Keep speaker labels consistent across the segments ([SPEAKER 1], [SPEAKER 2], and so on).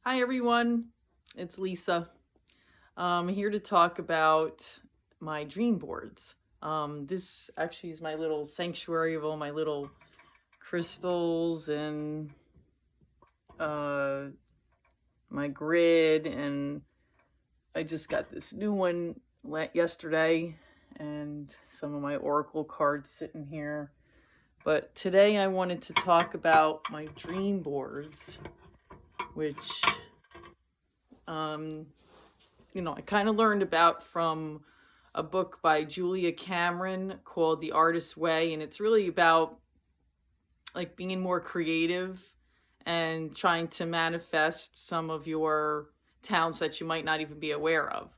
[SPEAKER 1] Hi everyone, it's Lisa. I'm here to talk about my dream boards. This actually is my little sanctuary of all my little crystals and uh, my grid, and I just got this new one yesterday, and some of my oracle cards sitting here. But today I wanted to talk about my dream boards, which I kind of learned about from a book by Julia Cameron called The Artist's Way. And it's really about like being more creative and trying to manifest some of your talents that you might not even be aware of.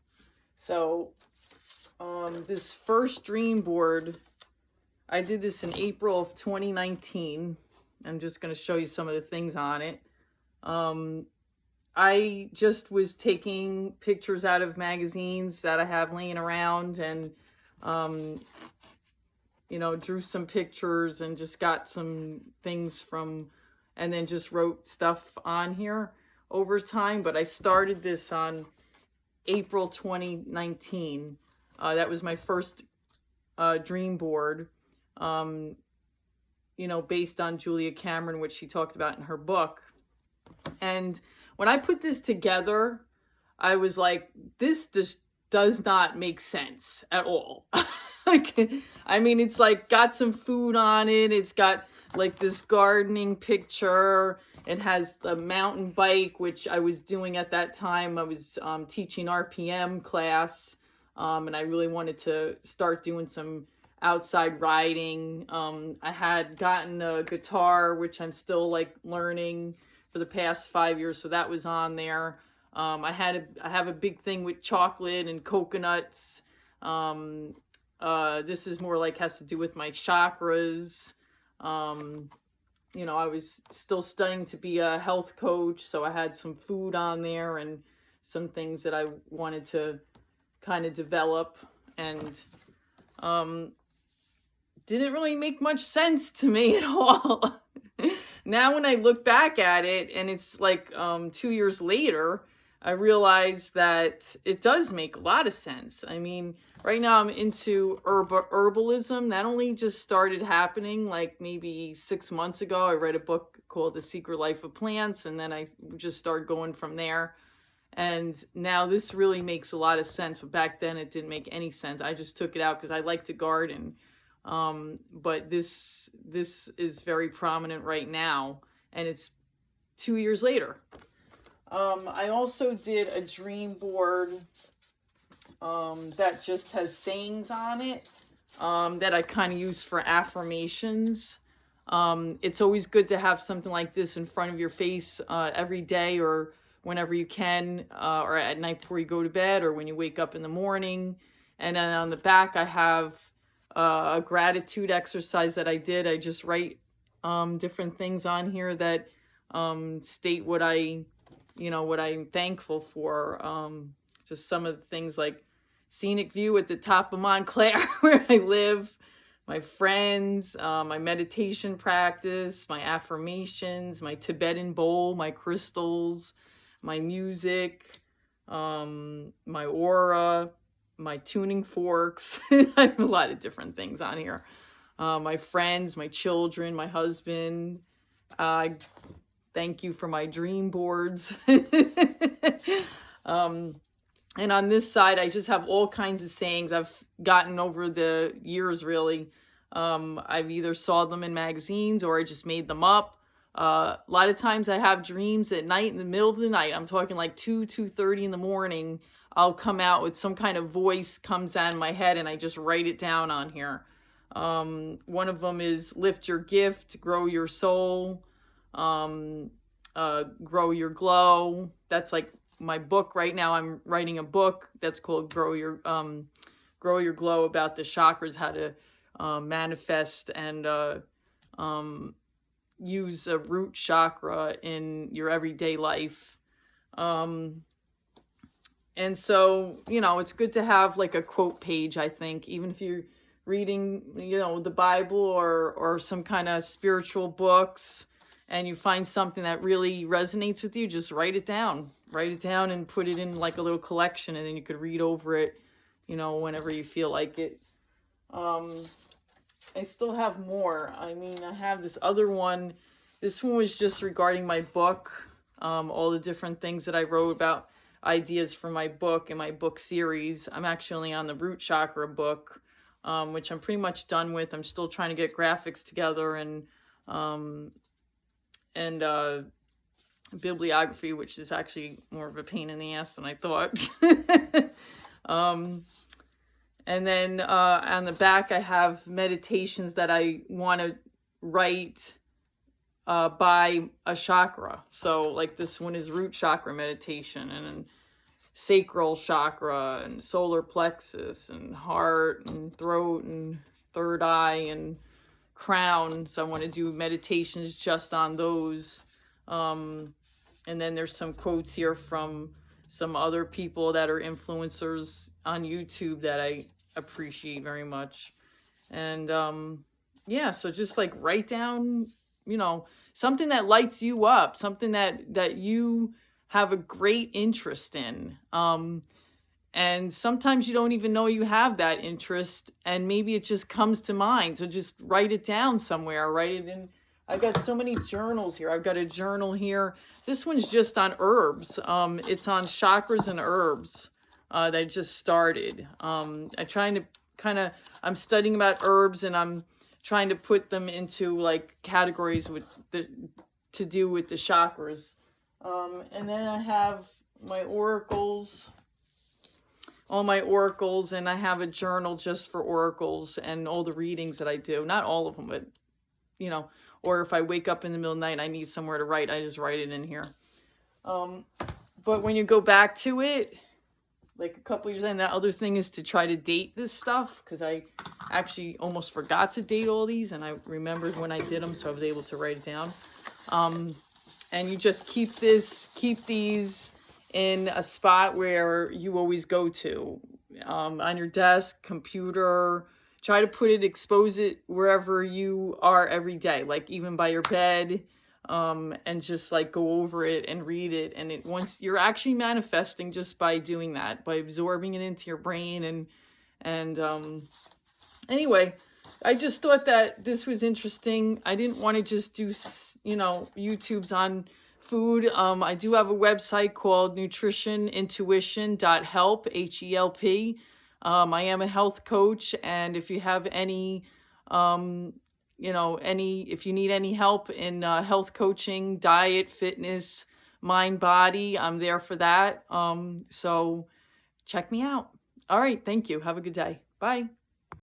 [SPEAKER 1] So, this first dream board, I did this in April of 2019. I'm just going to show you some of the things on it. I just was taking pictures out of magazines that I have laying around, and drew some pictures and just got some things from, and then just wrote stuff on here over time. But I started this on April 2019. That was my first dream board, based on Julia Cameron, which she talked about in her book. And when I put this together, I was like, this just does not make sense at all. It's like got some food on it. It's got like this gardening picture. It has the mountain bike, which I was doing at that time. I was teaching RPM class, and I really wanted to start doing some outside riding. I had gotten a guitar, which I'm still like learning for the past 5 years, so that was on there. I have a big thing with chocolate and coconuts. This is more like has to do with my chakras. I was still studying to be a health coach, so I had some food on there and some things that I wanted to kind of develop, and didn't really make much sense to me at all. Now when I look back at it, and it's like 2 years later, I realize that it does make a lot of sense. I mean, right now I'm into herbalism. That only just started happening like maybe 6 months ago. I read a book called The Secret Life of Plants, and then I just started going from there. And now this really makes a lot of sense. But back then it didn't make any sense. I just took it out because I like to garden. But this is very prominent right now, and it's 2 years later. I also did a dream board that just has sayings on it, that I kind of use for affirmations. It's always good to have something like this in front of your face every day, or whenever you can, or at night before you go to bed, or when you wake up in the morning. And then on the back I have a gratitude exercise that I did. I just write different things on here that state what I'm thankful for. Just some of the things like scenic view at the top of Montclair where I live, my friends, my meditation practice, my affirmations, my Tibetan bowl, my crystals, my music, my aura, my tuning forks. I have a lot of different things on here. My friends, my children, my husband. Thank you for my dream boards. And on this side, I just have all kinds of sayings I've gotten over the years, really. I've either saw them in magazines or I just made them up. A lot of times I have dreams at night, in the middle of the night. I'm talking like 2:30 in the morning. I'll come out with some kind of voice comes on my head, and I just write it down on here. One of them is lift your gift, grow your soul, grow your glow. That's like my book right now. I'm writing a book that's called Grow Your Glow, about the chakras, how to manifest and use a root chakra in your everyday life. And so, it's good to have like a quote page, I think, even if you're reading, the Bible or some kind of spiritual books. and you find something that really resonates with you, just write it down. Write it down and put it in like a little collection, and then you could read over it, you know, whenever you feel like it. I still have more. I mean, I have this other one. This one was just regarding my book, all the different things that I wrote about, ideas for my book and my book series. I'm actually on the root chakra book, which I'm pretty much done with. I'm still trying to get graphics together and bibliography, which is actually more of a pain in the ass than I thought. And then on the back, I have meditations that I want to write by a chakra. So like this one is root chakra meditation, and then sacral chakra and solar plexus and heart and throat and third eye and crown. So I want to do meditations just on those. And then there's some quotes here from some other people that are influencers on YouTube that I appreciate very much. And yeah, so just like write down, you know, something that lights you up, something that you have a great interest in. And sometimes you don't even know you have that interest, and maybe it just comes to mind. So just write it down somewhere, write it in. I've got so many journals here. I've got a journal here. This one's just on herbs. It's on chakras and herbs that I just started. I'm trying to I'm studying about herbs, and I'm trying to put them into like categories to do with the chakras. And then I have my oracles, all my oracles, and I have a journal just for oracles and all the readings that I do. Not all of them, but, you know, or if I wake up in the middle of the night and I need somewhere to write, I just write it in here. But when you go back to it, like a couple years in, that other thing is to try to date this stuff, because I actually almost forgot to date all these, and I remembered when I did them, so I was able to write it down. And you just keep these in a spot where you always go to, on your desk, computer. Try to expose it wherever you are every day, like even by your bed, and just like go over it and read it. And once you're actually manifesting just by doing that, by absorbing it into your brain. And anyway, I just thought that this was interesting. I didn't want to just do, you know, YouTubes on food. I do have a website called nutritionintuition.help, HELP. I am a health coach, and if you have any, you know, if you need any help in health coaching, diet, fitness, mind, body, I'm there for that. So check me out. All right. Thank you. Have a good day. Bye.